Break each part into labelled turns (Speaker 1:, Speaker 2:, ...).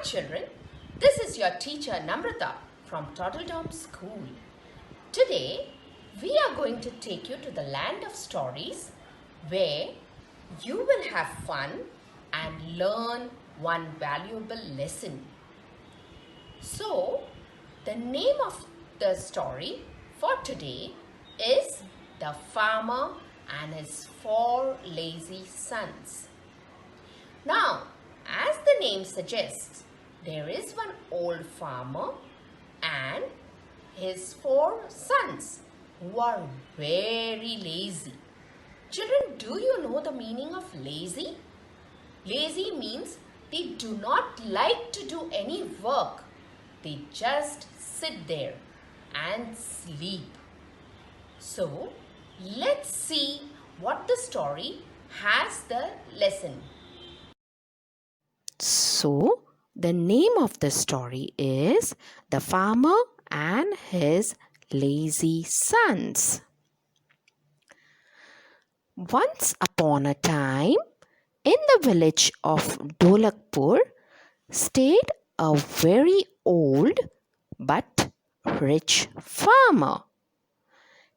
Speaker 1: children, this is your teacher Namrata from Toddledom School. Today, we are going to take you to the land of stories where you will have fun and learn one valuable lesson. So, the name of the story for today is The Farmer and His Four Lazy Sons. Now, as the name suggests, there is one old farmer and his four sons who are very lazy. Children, do you know the meaning of lazy? Lazy means they do not like to do any work. They just sit there and sleep. So, let's see what the story has the lesson.
Speaker 2: So, the name of the story is The Farmer and His Lazy Sons. Once upon a time, in the village of Dholakpur, stayed a very old but rich farmer.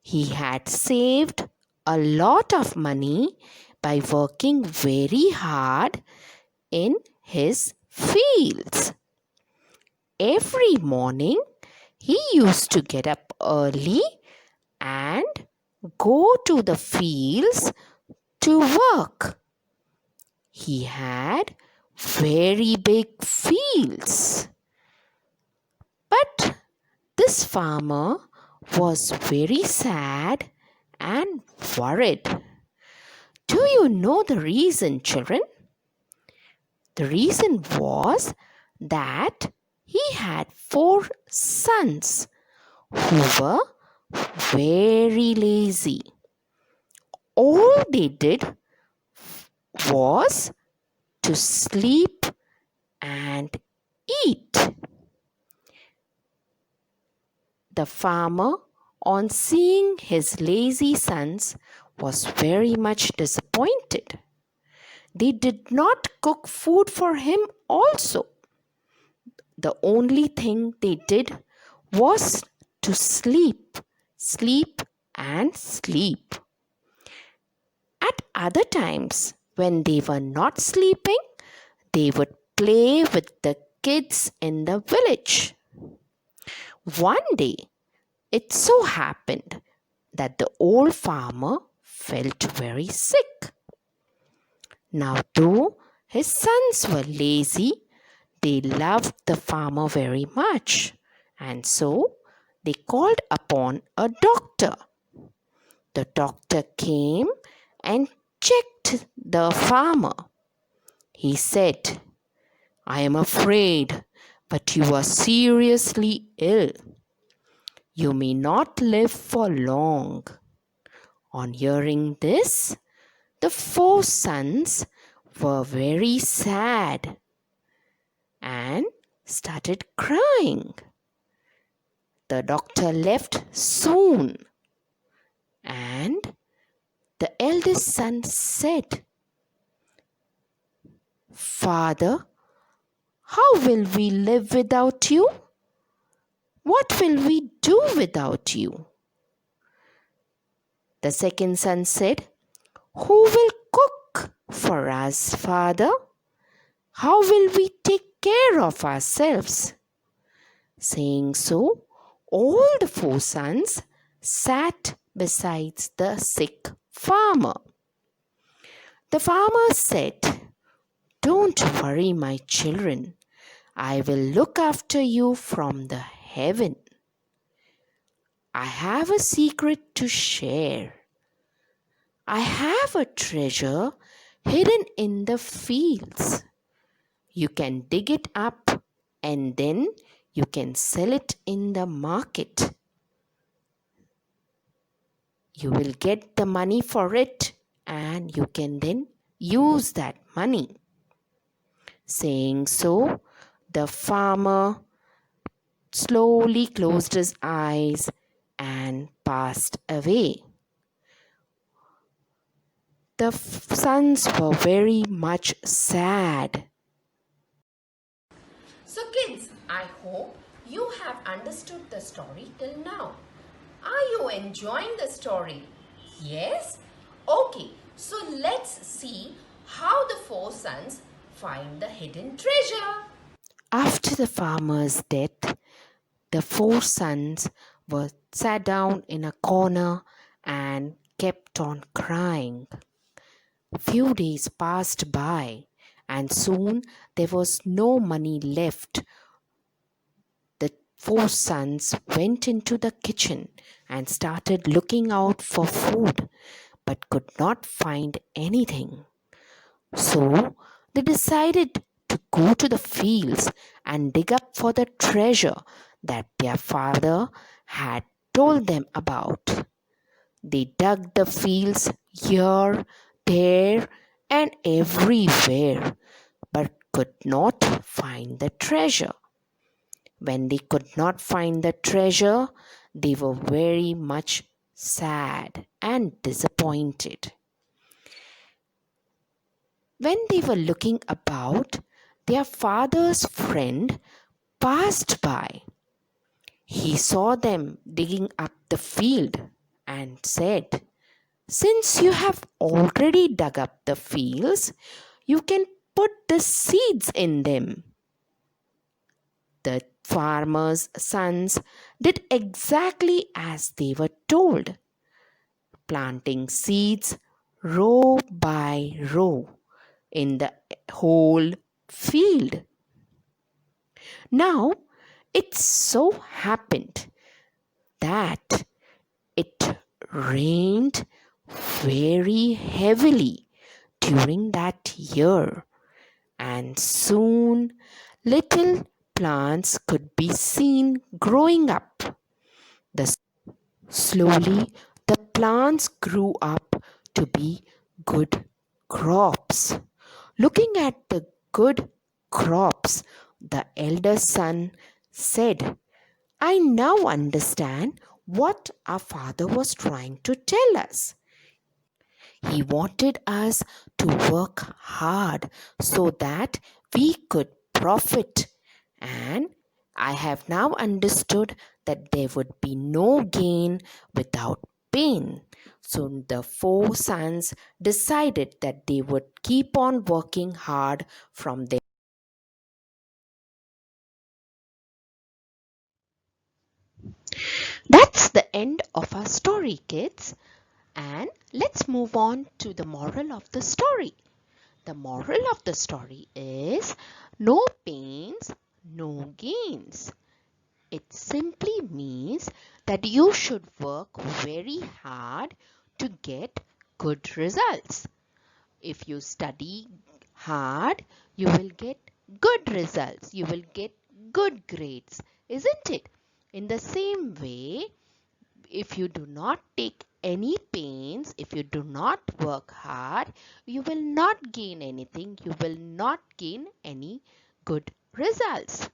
Speaker 2: He had saved a lot of money by working very hard in his fields. Every morning, he used to get up early and go to the fields to work. He had very big fields. But this farmer was very sad and worried. Do you know the reason, children? The reason was that he had four sons who were very lazy. All they did was to sleep and eat. The farmer, on seeing his lazy sons, was very much disappointed. They did not cook food for him also. The only thing they did was to sleep, sleep and sleep. At other times, when they were not sleeping, they would play with the kids in the village. One day, it so happened that the old farmer felt very sick. Now, though his sons were lazy, they loved the farmer very much, and so they called upon a doctor. The doctor came and checked the farmer. He said, "I am afraid, but you are seriously ill. You may not live for long." On hearing this, the four sons were very sad and started crying. The doctor left soon, and the eldest son said, "Father, how will we live without you? What will we do without you?" The second son said, "Who will cook for us, Father? How will we take care of ourselves?" Saying so, all the four sons sat beside the sick farmer. The farmer said, "Don't worry, my children. I will look after you from the heaven. I have a secret to share. I have a treasure hidden in the fields. You can dig it up and then you can sell it in the market. You will get the money for it and you can then use that money." Saying so, the farmer slowly closed his eyes and passed away. The sons were very much sad.
Speaker 1: So kids, I hope you have understood the story till now. Are you enjoying the story? Yes? Okay, so let's see how the four sons find the hidden treasure.
Speaker 2: After the farmer's death, the four sons were sat down in a corner and kept on crying. Few days passed by, and soon there was no money left. The four sons went into the kitchen and started looking out for food, but could not find anything. So they decided to go to the fields and dig up for the treasure that their father had told them about. They dug the fields here, there, and everywhere, but could not find the treasure. When they could not find the treasure, they were very much sad and disappointed. When they were looking about, their father's friend passed by. He saw them digging up the field and said, "Since you have already dug up the fields, you can put the seeds in them." The farmer's sons did exactly as they were told, planting seeds row by row in the whole field. Now, it so happened that it rained very heavily during that year, and soon little plants could be seen growing up. The Slowly the plants grew up to be good crops. Looking at the good crops, the elder son said, "I now understand what our father was trying to tell us. He wanted us to work hard so that we could profit. And I have now understood that there would be no gain without pain." So the four sons decided that they would keep on working hard from their. That's the end of our story, kids. And let's move on to the moral of the story. The moral of the story is no pains, no gains. It simply means that you should work very hard to get good results. If you study hard, you will get good results. You will get good grades, isn't it? In the same way, if you do not take any pains, if you do not work hard, you will not gain anything. You will not gain any good results.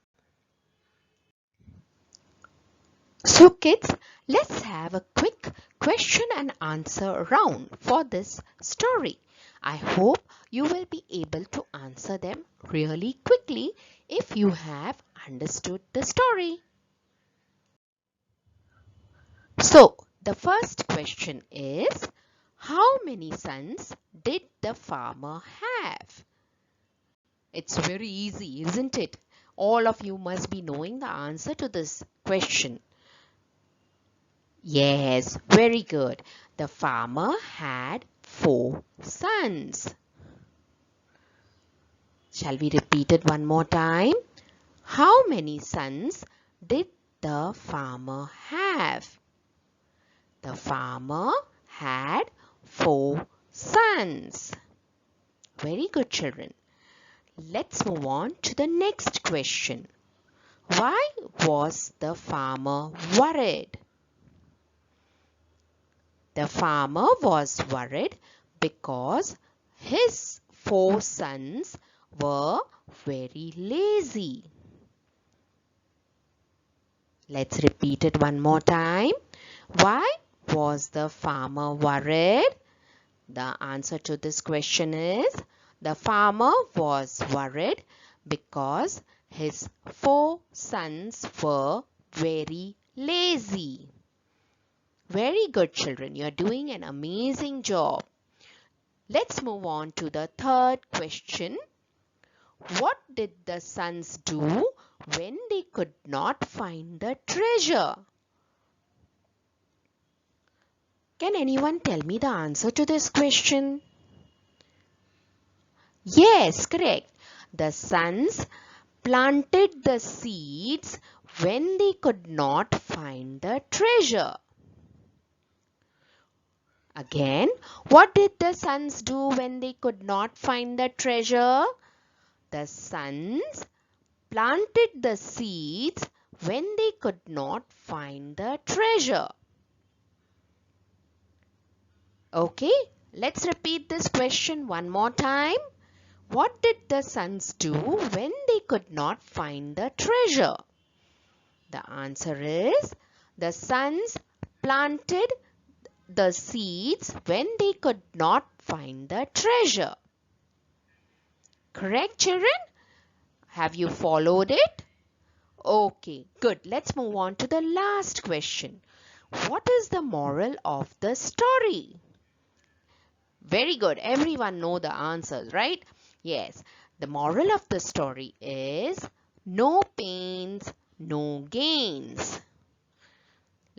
Speaker 2: So kids, let's have a quick question and answer round for this story. I hope you will be able to answer them really quickly if you have understood the story. So, the first question is, how many sons did the farmer have? It's very easy, isn't it? All of you must be knowing the answer to this question. Yes, very good. The farmer had four sons. Shall we repeat it one more time? How many sons did the farmer have? The farmer had four sons. Very good, children. Let's move on to the next question. Why was the farmer worried? The farmer was worried because his four sons were very lazy. Let's repeat it one more time. Why was the farmer worried? The answer to this question is, the farmer was worried because his 4 sons were very lazy. Very good, children. You are doing an amazing job. Let's move on to the third question. What did the sons do when they could not find the treasure? Can anyone tell me the answer to this question? Yes, correct. The sons planted the seeds when they could not find the treasure. Again, what did the sons do when they could not find the treasure? The sons planted the seeds when they could not find the treasure. Okay, let's repeat this question one more time. What did the sons do when they could not find the treasure? The answer is the sons planted the seeds when they could not find the treasure. Correct, children? Have you followed it? Okay, good. Let's move on to the last question. What is the moral of the story? Very good. Everyone know the answers, right? Yes. The moral of the story is no pains, no gains.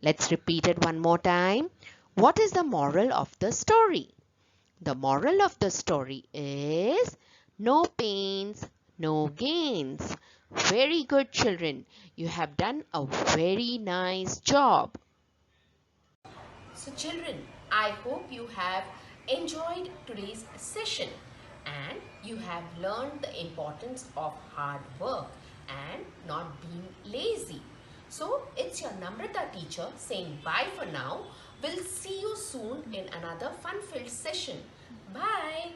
Speaker 2: Let's repeat it one more time. What is the moral of the story? The moral of the story is no pains, no gains. Very good, children. You have done a very nice job.
Speaker 1: So children, I hope you have enjoyed today's session and you have learned the importance of hard work and not being lazy. So it's your Namrata teacher saying bye for now. We'll see you soon in another fun-filled session. Bye.